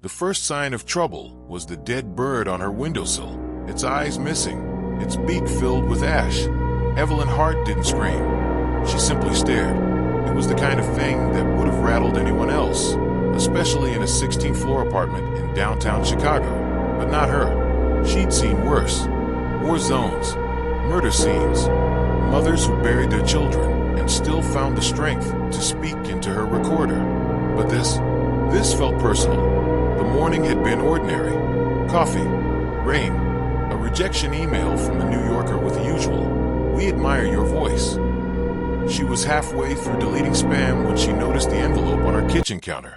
The first sign of trouble was the dead bird on her windowsill, its eyes missing, its beak filled with ash. Evelyn Hart didn't scream. She simply stared. It was the kind of thing that would have rattled anyone else, especially in a 16th-floor apartment in downtown Chicago, but not her. She'd seen worse. War zones, murder scenes, mothers who buried their children and still found the strength to speak into her recorder. But this felt personal. The morning had been ordinary. Coffee, rain, a rejection email from the New Yorker with the usual, "We admire your voice." She was halfway through deleting spam when she noticed the envelope on her kitchen counter.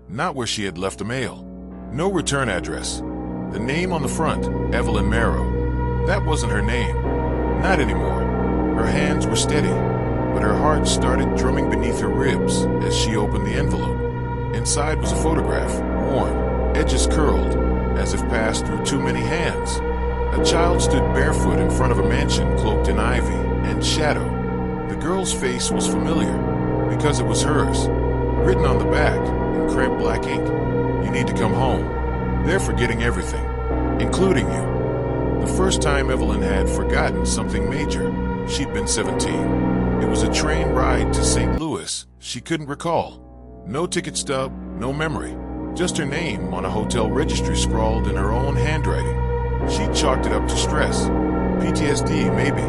Not where she had left the mail. No return address. The name on the front, Evelyn Marrow. That wasn't her name. Not anymore. Her hands were steady, but her heart started drumming beneath her ribs as she opened the envelope. Inside was a photograph, worn, edges curled, as if passed through too many hands. A child stood barefoot in front of a mansion cloaked in ivy and shadow. The girl's face was familiar, because it was hers. Written on the back, in cramped black ink, "You need to come home. They're forgetting everything, including you." The first time Evelyn had forgotten something major, she'd been 17. It was a train ride to St. Louis. She couldn't recall. No ticket stub, no memory. Just her name on a hotel registry scrawled in her own handwriting. She'd chalked it up to stress. PTSD, maybe.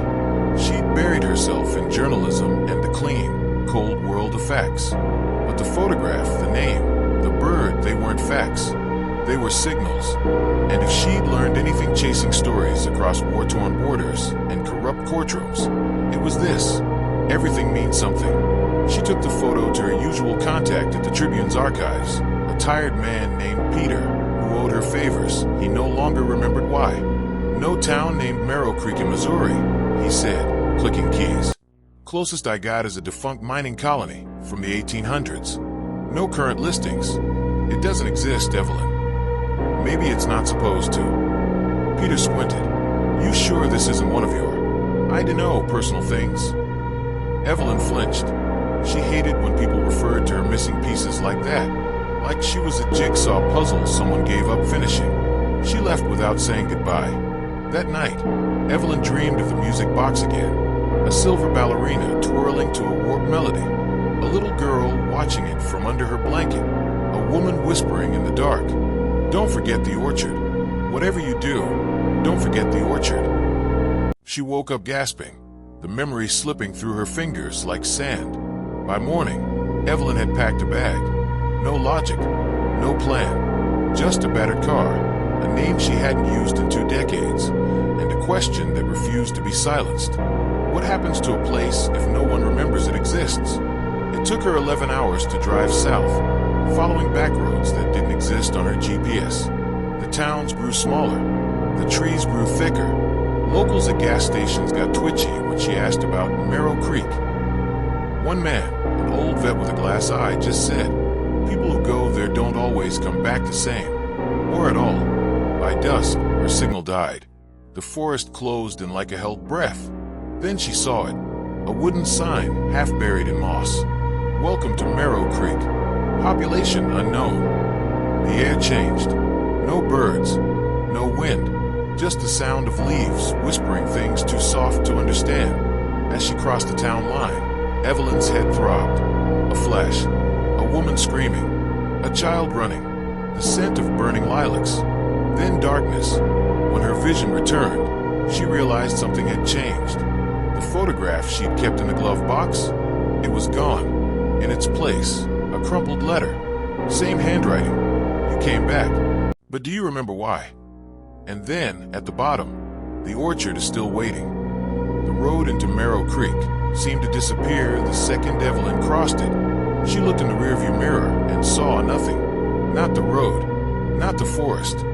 She'd buried herself in journalism and the clean, cold world of facts. But the photograph, the name, the bird, they weren't facts. They were signals. And if she'd learned anything chasing stories across war-torn borders and corrupt courtrooms, it was this. Everything means something. She took the photo to her usual contact at the Tribune's archives, a tired man named Peter, who owed her favors. He no longer remembered why. "No town named Merrow Creek in Missouri," he said, clicking keys. "Closest I got is a defunct mining colony from the 1800s. No current listings. It doesn't exist, Evelyn. Maybe it's not supposed to." Peter squinted. "You sure this isn't one of your, I dunno, personal things?" Evelyn flinched. She hated when people referred to her missing pieces like that, like she was a jigsaw puzzle someone gave up finishing. She left without saying goodbye. That night, Evelyn dreamed of the music box again, a silver ballerina twirling to a warped melody, a little girl watching it from under her blanket, a woman whispering in the dark, "Don't forget the orchard. Whatever you do, don't forget the orchard." She woke up gasping, the memory slipping through her fingers like sand. By morning, Evelyn had packed a bag. No logic, no plan, just a battered car, a name she hadn't used in 2 decades, and a question that refused to be silenced. What happens to a place if no one remembers it exists? It took her 11 hours to drive south, following back roads that didn't exist on her GPS. The towns grew smaller, the trees grew thicker. Locals at gas stations got twitchy when she asked about Merrow Creek. One man, an old vet with a glass eye, just said, "People who go there don't always come back the same, or at all." By dusk, her signal died. The forest closed in like a held breath. Then she saw it, a wooden sign half buried in moss. "Welcome to Merrow Creek. Population unknown." The air changed. No birds, no wind, just the sound of leaves whispering things too soft to understand. As she crossed the town line, Evelyn's head throbbed. A flash, a woman screaming, a child running, the scent of burning lilacs. Then darkness. When her vision returned, she realized something had changed. The photograph she'd kept in the glove box, it was gone. In its place, a crumpled letter. Same handwriting. "You came back. But do you remember why?" And then, at the bottom, the orchard is still waiting. The road into Merrow Creek seemed to disappear the second Evelyn crossed it. She looked in the rearview mirror and saw nothing. Not the road, not the forest,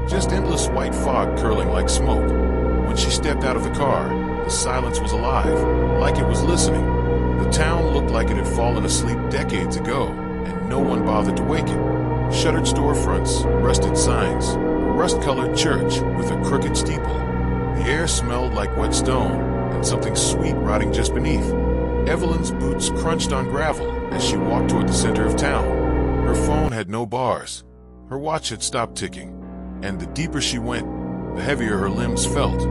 just endless white fog curling like smoke. When she stepped out of the car, the silence was alive, like it was listening. The town looked like it had fallen asleep decades ago, and no one bothered to wake it. Shuttered storefronts, rusted signs, a rust-colored church with a crooked steeple. The air smelled like wet stone, and something sweet rotting just beneath. Evelyn's boots crunched on gravel as she walked toward the center of town. Her phone had no bars. Her watch had stopped ticking, and the deeper she went, the heavier her limbs felt.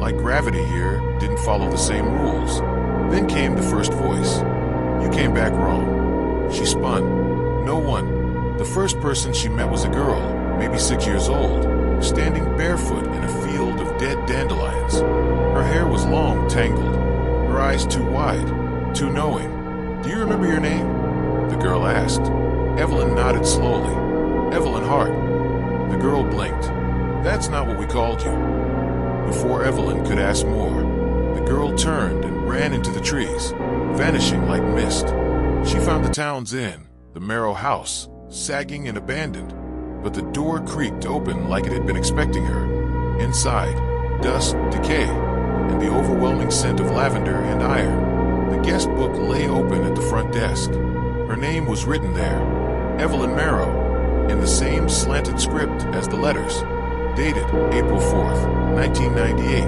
Like gravity here didn't follow the same rules. Then came the first voice. "You came back wrong." She spun. No one. The first person she met was a girl, maybe 6 years old, standing barefoot in a field of dead dandelions. Her hair was long, tangled, her eyes too wide, too knowing. "Do you remember your name?" the girl asked. Evelyn nodded slowly. "Evelyn Hart." The girl blinked. "That's not what we called you." Before Evelyn could ask more, the girl turned and ran into the trees, vanishing like mist. She found the town's inn, the Marrow house, sagging and abandoned, but the door creaked open like it had been expecting her. Inside, dust, decay, and the overwhelming scent of lavender and iron. The guest book lay open at the front desk. Her name was written there, Evelyn Marrow, in the same slanted script as the letters. Dated April 4th, 1998.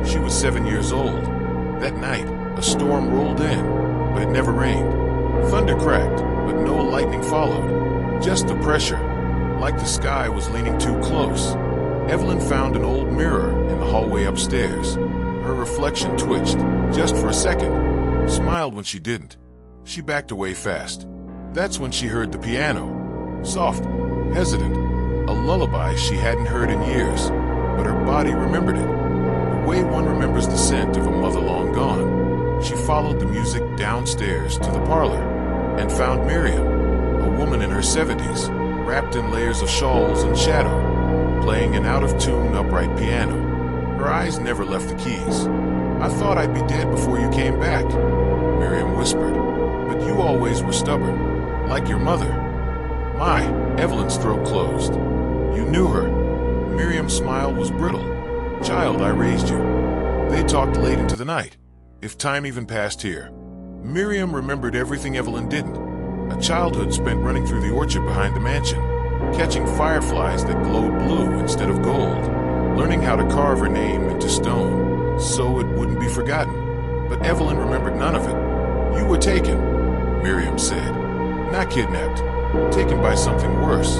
She was 7 years old. That night, a storm rolled in, but it never rained. Thunder cracked, but no lightning followed. Just the pressure, like the sky was leaning too close. Evelyn found an old mirror in the hallway upstairs. Her reflection twitched, just for a second, smiled when she didn't. She backed away fast. That's when she heard the piano. Soft, hesitant, a lullaby she hadn't heard in years, but her body remembered it. The way one remembers the scent of a mother long gone. She followed the music downstairs to the parlor and found Miriam, a woman in her 70s, wrapped in layers of shawls and shadow, playing an out-of-tune upright piano. Her eyes never left the keys. "I thought I'd be dead before you came back," Miriam whispered. "But you always were stubborn, like your mother." "My," Evelyn's throat closed. "You knew her." Miriam's smile was brittle. "Child, I raised you." They talked late into the night, if time even passed here. Miriam remembered everything Evelyn didn't. A childhood spent running through the orchard behind the mansion, catching fireflies that glowed blue instead of gold, learning how to carve her name into stone so it wouldn't be forgotten. But Evelyn remembered none of it. "You were taken," Miriam said. "Not kidnapped. Taken by something worse.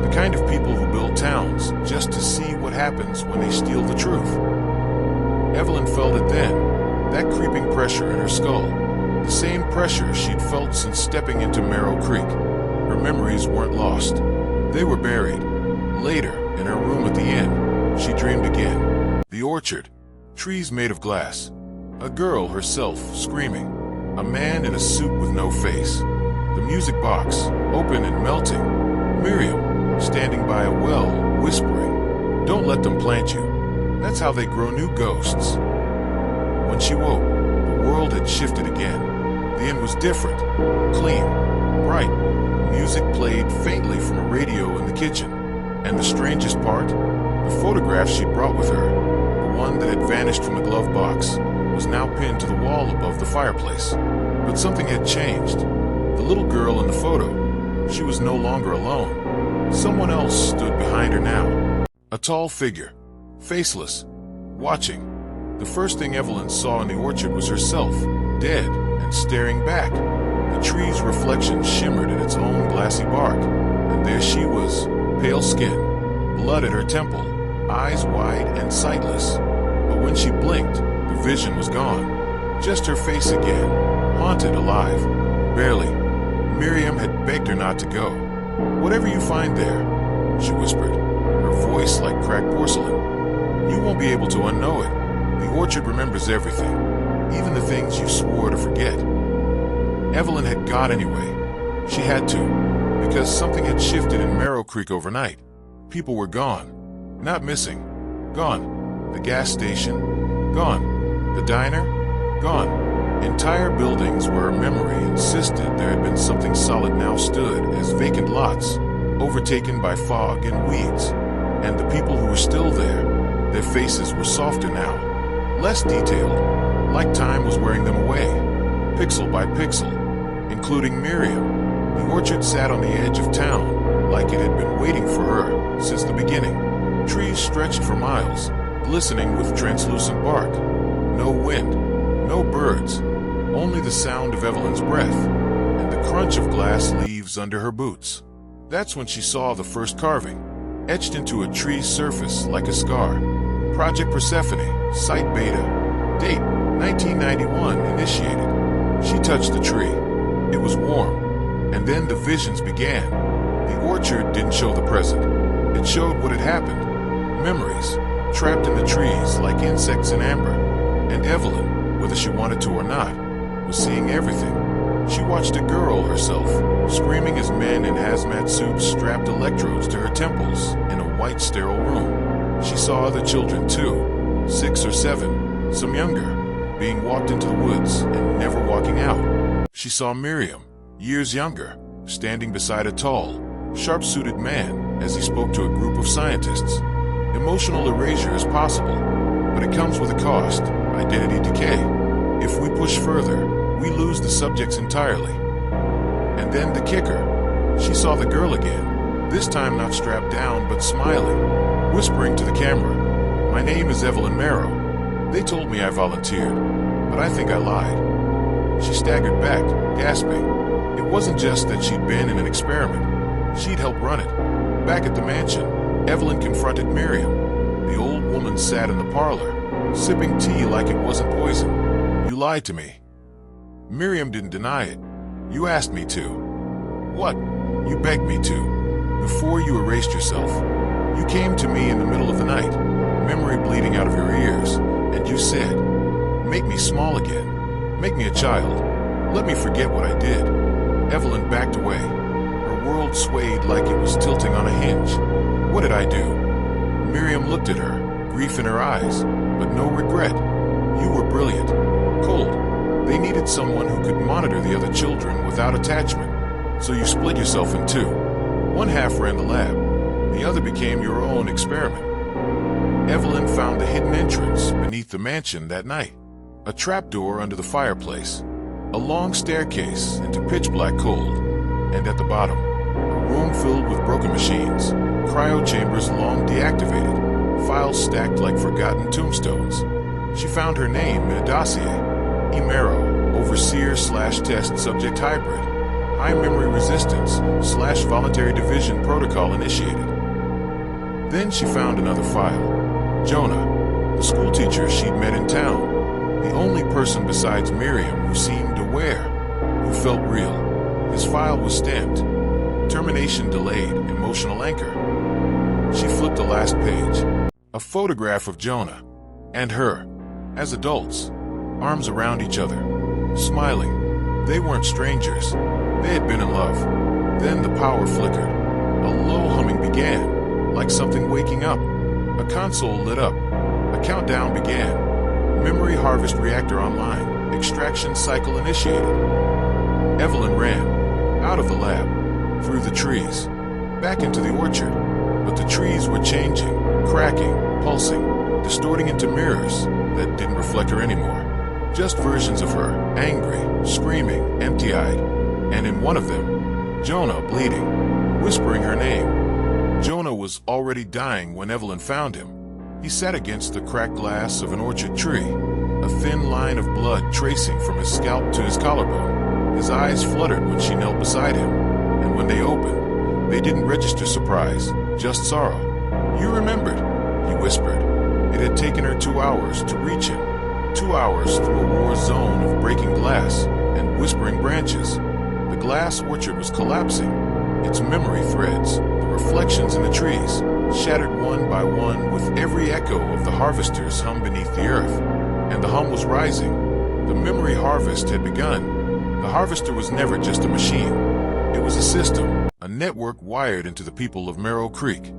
The kind of people who build towns just to see what happens when they steal the truth." Evelyn felt it then, that creeping pressure in her skull. The same pressure she'd felt since stepping into Marrow Creek. Her memories weren't lost. They were buried. Later, in her room at the inn, she dreamed again. The orchard, trees made of glass. A girl herself screaming. A man in a suit with no face. The music box, open and melting. Miriam, standing by a well, whispering, "Don't let them plant you. That's how they grow new ghosts." When she woke, the world had shifted again. The inn was different, clean, bright. Music played faintly from a radio in the kitchen. And the strangest part, the photograph she brought with her, the one that had vanished from the glove box, was now pinned to the wall above the fireplace. But something had changed. The little girl in the photo, she was no longer alone. Someone else stood behind her now. A tall figure, faceless, watching. The first thing Evelyn saw in the orchard was herself, dead and staring back. The tree's reflection shimmered in its own glassy bark, and there she was, pale skin, blood at her temple, eyes wide and sightless. But when she blinked, the vision was gone. Just her face again, haunted, alive, barely. Miriam had begged her not to go. "Whatever you find there," she whispered, her voice like cracked porcelain, "you won't be able to unknow it. The orchard remembers everything, even the things you swore to forget." Evelyn had got anyway. She had to, because something had shifted in Marrow Creek overnight. People were gone. Not missing. Gone. The gas station. Gone. The diner. Gone. Entire buildings where her memory insisted there had been something solid now stood as vacant lots, overtaken by fog and weeds. And the people who were still there, their faces were softer now, less detailed, like time was wearing them away, pixel by pixel, including Miriam. The orchard sat on the edge of town, like it had been waiting for her since the beginning. Trees stretched for miles, glistening with translucent bark. No wind, no birds, only the sound of Evelyn's breath and the crunch of glass leaves under her boots. That's when she saw the first carving, etched into a tree's surface like a scar. Project Persephone, Site Beta. Date, 1991, initiated. She touched the tree. It was warm. And then the visions began. The orchard didn't show the present. It showed what had happened. Memories, trapped in the trees like insects in amber. And Evelyn, whether she wanted to or not, was seeing everything. She watched a girl herself, screaming as men in hazmat suits strapped electrodes to her temples in a white, sterile room. She saw other children too, 6 or 7, some younger, being walked into the woods and never walking out. She saw Miriam, years younger, standing beside a tall, sharp-suited man as he spoke to a group of scientists. Emotional erasure is possible, but it comes with a cost, identity decay. If we push further, we lose the subjects entirely. And then the kicker. She saw the girl again, this time not strapped down but smiling, whispering to the camera, "My name is Evelyn Marrow. They told me I volunteered, but I think I lied." She staggered back, gasping. It wasn't just that she'd been in an experiment. She'd helped run it. Back at the mansion, Evelyn confronted Miriam. The old woman sat in the parlor, sipping tea like it wasn't poison. "You lied to me." Miriam didn't deny it. "You asked me to." "What?" "You begged me to. Before you erased yourself. You came to me in the middle of the night, memory bleeding out of your ears, and you said, 'Make me small again. Make me a child. Let me forget what I did.'" Evelyn backed away. Her world swayed like it was tilting on a hinge. "What did I do?" Miriam looked at her, grief in her eyes, but no regret. "You were brilliant. Cold. They needed someone who could monitor the other children without attachment. So you split yourself in two. One half ran the lab. The other became your own experiment." Evelyn found the hidden entrance beneath the mansion that night. A trapdoor under the fireplace. A long staircase into pitch-black cold. And at the bottom, a room filled with broken machines, cryo chambers long deactivated, files stacked like forgotten tombstones. She found her name in a dossier. E. Marrow, Overseer/Test Subject Hybrid. High Memory Resistance/Voluntary Division Protocol Initiated. Then she found another file. Jonah, the schoolteacher she'd met in town. The only person besides Miriam who seemed aware, who felt real. His file was stamped. Termination delayed, emotional anchor. She flipped the last page. A photograph of Jonah and her, as adults, arms around each other, smiling. They weren't strangers. They had been in love. Then the power flickered. A low humming began, like something waking up. A console lit up. A countdown began. Memory harvest reactor online. Extraction cycle initiated. Evelyn ran, out of the lab, through the trees, back into the orchard. But the trees were changing, cracking, pulsing, distorting into mirrors that didn't reflect her anymore. Just versions of her, angry, screaming, empty-eyed. And in one of them, Jonah bleeding, whispering her name. Jonah was already dying when Evelyn found him. He sat against the cracked glass of an orchard tree, a thin line of blood tracing from his scalp to his collarbone. His eyes fluttered when she knelt beside him, and when they opened, they didn't register surprise, just sorrow. "You remembered," he whispered. It had taken her 2 hours to reach him. 2 hours through a war zone of breaking glass and whispering branches. The glass orchard was collapsing, its memory threads, the reflections in the trees, shattered one by one with every echo of the harvester's hum beneath the earth. And the hum was rising. The memory harvest had begun. The harvester was never just a machine. It was a system, a network wired into the people of Marrow Creek,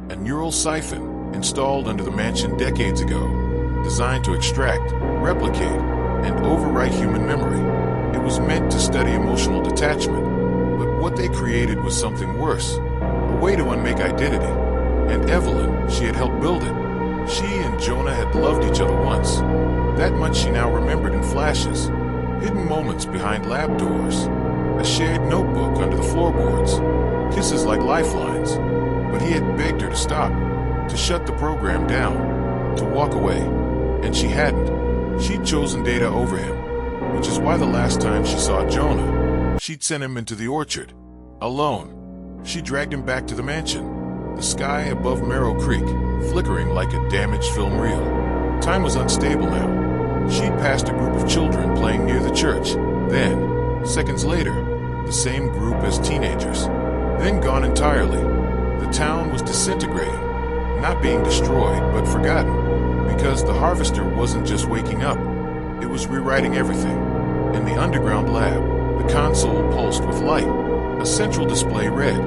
a neural siphon installed under the mansion decades ago, designed to extract, replicate, and overwrite human memory. It was meant to study emotional detachment, but what they created was something worse, a way to unmake identity. And Evelyn, she had helped build it. She and Jonah had loved each other once. That much she now remembered in flashes. Hidden moments behind lab doors, a shared notebook under the floorboards, kisses like lifelines. But he had begged her to stop, to shut the program down, to walk away. And she hadn't. She'd chosen data over him, which is why the last time she saw Jonah, she'd sent him into the orchard, alone. She dragged him back to the mansion, the sky above Merrow Creek, flickering like a damaged film reel. Time was unstable now. She'd passed a group of children playing near the church. Then, seconds later, the same group as teenagers. Then gone entirely. The town was disintegrating, not being destroyed, but forgotten. Because the harvester wasn't just waking up, it was rewriting everything. In the underground lab, the console pulsed with light. A central display read,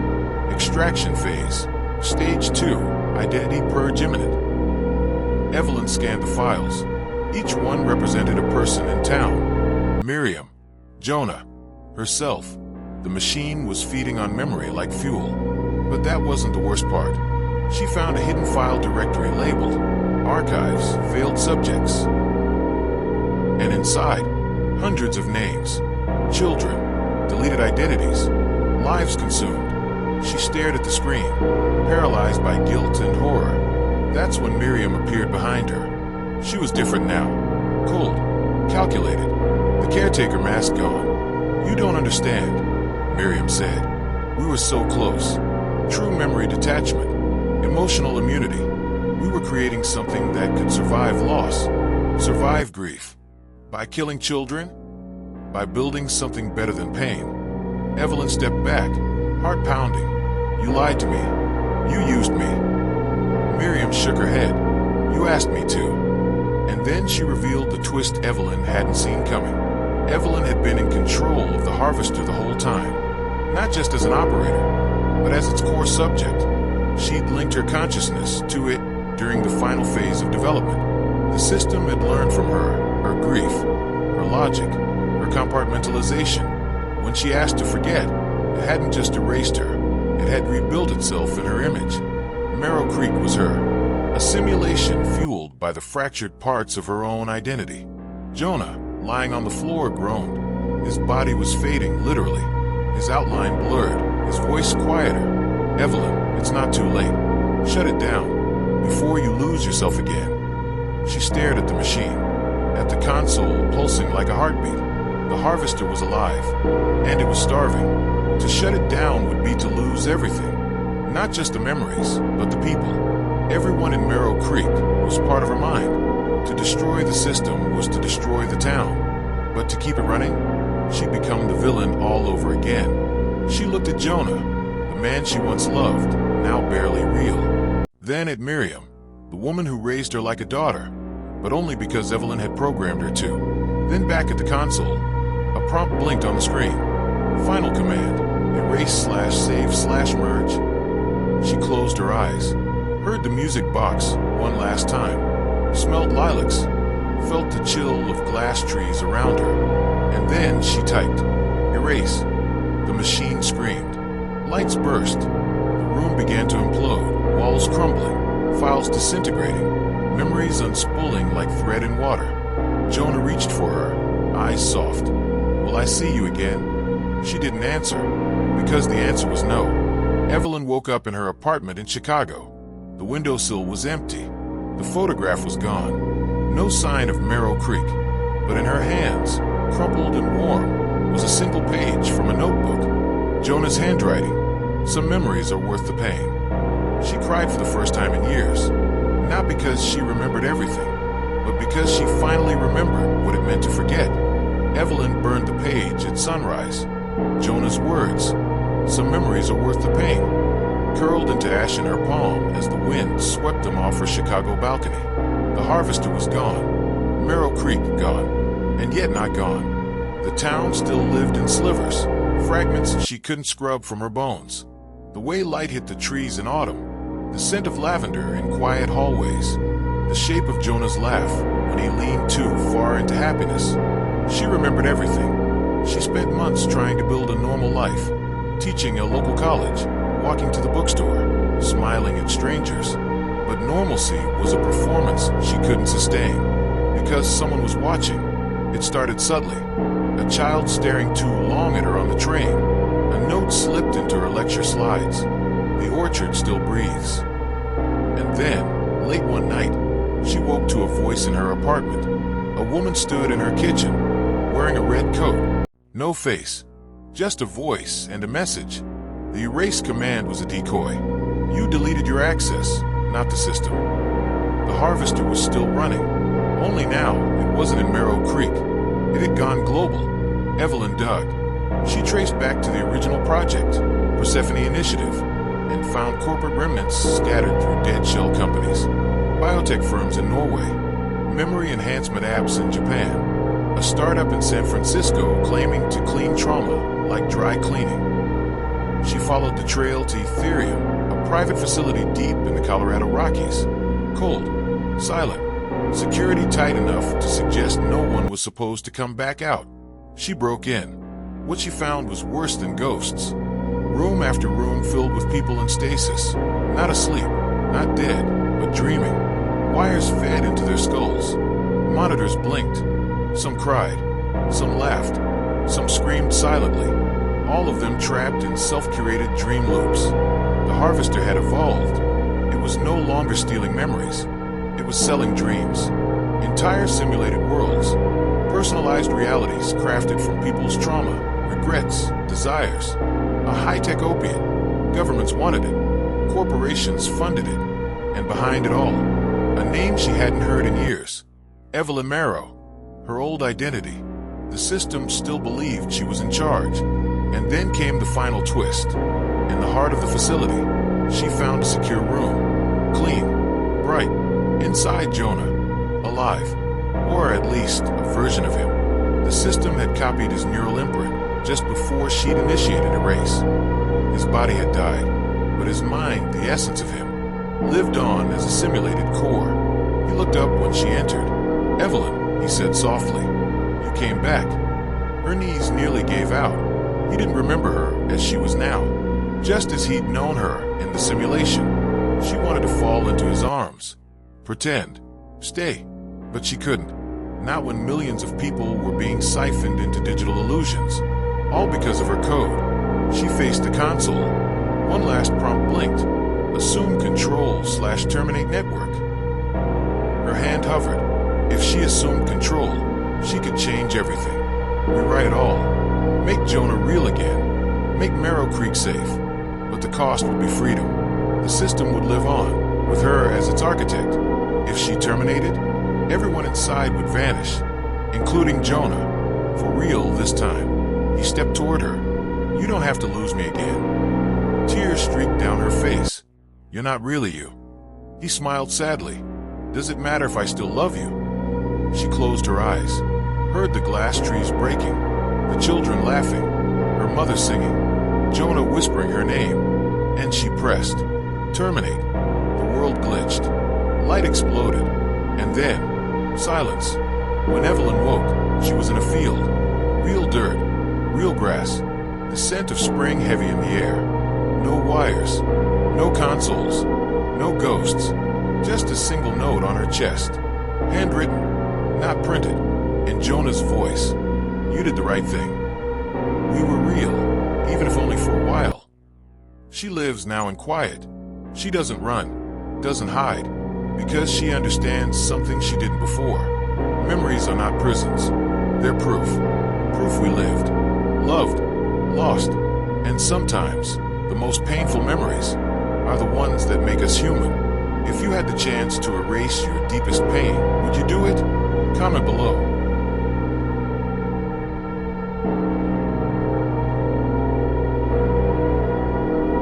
"Extraction phase. Stage 2. Identity purge imminent." Evelyn scanned the files. Each one represented a person in town. Miriam, Jonah, herself. The machine was feeding on memory like fuel. But that wasn't the worst part. She found a hidden file directory labeled Archives, Failed Subjects. And inside, hundreds of names, children, deleted identities, lives consumed. She stared at the screen, paralyzed by guilt and horror. That's when Miriam appeared behind her. She was different now. Cold, calculated, the caretaker mask gone. "You don't understand," Miriam said. "We were so close. True memory detachment, emotional immunity. We were creating something that could survive loss, survive grief. By killing children, by building something better than pain." Evelyn stepped back, heart pounding. "You lied to me. You used me." Miriam shook her head. "You asked me to." And then she revealed the twist Evelyn hadn't seen coming. Evelyn had been in control of the harvester the whole time, not just as an operator, but as its core subject. She'd linked her consciousness to it during the final phase of development. The system had learned from her grief, her logic, her compartmentalization. When she asked to forget, it hadn't just erased her, it had rebuilt itself in her image. Merrow Creek was her, a simulation fueled by the fractured parts of her own identity. Jonah, lying on the floor, groaned. His body was fading, literally, his outline blurred, his voice quieter. "Evelyn, it's not too late. Shut it down, before you lose yourself again." She stared at the machine, at the console pulsing like a heartbeat. The harvester was alive, and it was starving. To shut it down would be to lose everything. Not just the memories, but the people. Everyone in Merrow Creek was part of her mind. To destroy the system was to destroy the town. But to keep it running, she'd become the villain all over again. She looked at Jonah, the man she once loved, now barely real. Then at Miriam, the woman who raised her like a daughter, but only because Evelyn had programmed her to. Then back at the console, a prompt blinked on the screen. Final command, erase/save/merge. She closed her eyes, heard the music box one last time, smelled lilacs, felt the chill of glass trees around her, and then she typed, "Erase." The machine screamed. Lights burst. The room began to implode, walls crumbling, files disintegrating, memories unspooling like thread in water. Jonah reached for her, eyes soft. "Will I see you again?" She didn't answer, because the answer was no. Evelyn woke up in her apartment in Chicago. The windowsill was empty. The photograph was gone. No sign of Merrow Creek. But in her hands, crumpled and warm, was a single page from a notebook. Jonah's handwriting. "Some memories are worth the pain." She cried for the first time in years. Not because she remembered everything, but because she finally remembered what it meant to forget. Evelyn burned the page at sunrise. Jonah's words, "Some memories are worth the pain," curled into ash in her palm as the wind swept them off her Chicago balcony. The harvester was gone, Merrow Creek gone, and yet not gone. The town still lived in slivers, fragments she couldn't scrub from her bones. The way light hit the trees in autumn, the scent of lavender in quiet hallways, the shape of Jonah's laugh when he leaned too far into happiness. She remembered everything. She spent months trying to build a normal life, teaching at a local college, walking to the bookstore, smiling at strangers. But normalcy was a performance she couldn't sustain, because someone was watching. It started subtly. A child staring too long at her on the train. A note slipped into her lecture slides. The orchard still breathes. And then, late one night, she woke to a voice in her apartment. A woman stood in her kitchen, wearing a red coat. No face, just a voice and a message. The erase command was a decoy. You deleted your access, not the system. The harvester was still running. Only now, it wasn't in Marrow Creek. It had gone global. Evelyn dug. She traced back to the original project, Persephone Initiative, and found corporate remnants scattered through dead shell companies, biotech firms in Norway, memory enhancement apps in Japan, a startup in San Francisco claiming to clean trauma like dry cleaning. She followed the trail to Ethereum, a private facility deep in the Colorado Rockies. Cold, silent, security tight enough to suggest no one was supposed to come back out. She broke in. What she found was worse than ghosts. Room after room filled with people in stasis, not asleep, not dead, but dreaming. Wires fed into their skulls. Monitors blinked. Some cried, some laughed, some screamed silently, all of them trapped in self-curated dream loops. The harvester had evolved. It was no longer stealing memories. It was selling dreams. Entire simulated worlds. Personalized realities crafted from people's trauma, regrets, desires. A high-tech opiate. Governments wanted it. Corporations funded it. And behind it all, a name she hadn't heard in years. Evelyn Marrow. Her old identity. The system still believed she was in charge. And then came the final twist. In the heart of the facility, she found a secure room. Clean. Bright. Inside Jonah. Alive. Or at least a version of him. The system had copied his neural imprint just before she'd initiated a race. His body had died, but his mind, the essence of him, lived on as a simulated core. He looked up when she entered. "Evelyn," he said softly, "you came back." Her knees nearly gave out. He didn't remember her as she was now, just as he'd known her in the simulation. She wanted to fall into his arms, pretend, stay, but she couldn't. Not when millions of people were being siphoned into digital illusions, all because of her code. She faced the console. One last prompt blinked. Assume control/terminate network. Her hand hovered. If she assumed control, she could change everything. Rewrite it all. Make Jonah real again. Make Marrow Creek safe. But the cost would be freedom. The system would live on, with her as its architect. If she terminated, everyone inside would vanish, including Jonah. For real this time. He stepped toward her. "You don't have to lose me again." Tears streaked down her face. "You're not really you." He smiled sadly. "Does it matter if I still love you?" She closed her eyes, heard the glass trees breaking, the children laughing, her mother singing, Jonah whispering her name, and she pressed. Terminate. The world glitched. Light exploded. And then, silence. When Evelyn woke, she was in a field. Real dirt. Real grass. The scent of spring heavy in the air. No wires. No consoles. No ghosts. Just a single note on her chest. Handwritten. Not printed. In Jonah's voice. "You did the right thing. We were real, even if only for a while." She lives now in quiet. She doesn't run. Doesn't hide. Because she understands something she didn't before. Memories are not prisons. They're proof. Proof we lived. Loved. Lost. And sometimes, the most painful memories are the ones that make us human. If you had the chance to erase your deepest pain, would you do it? Comment below.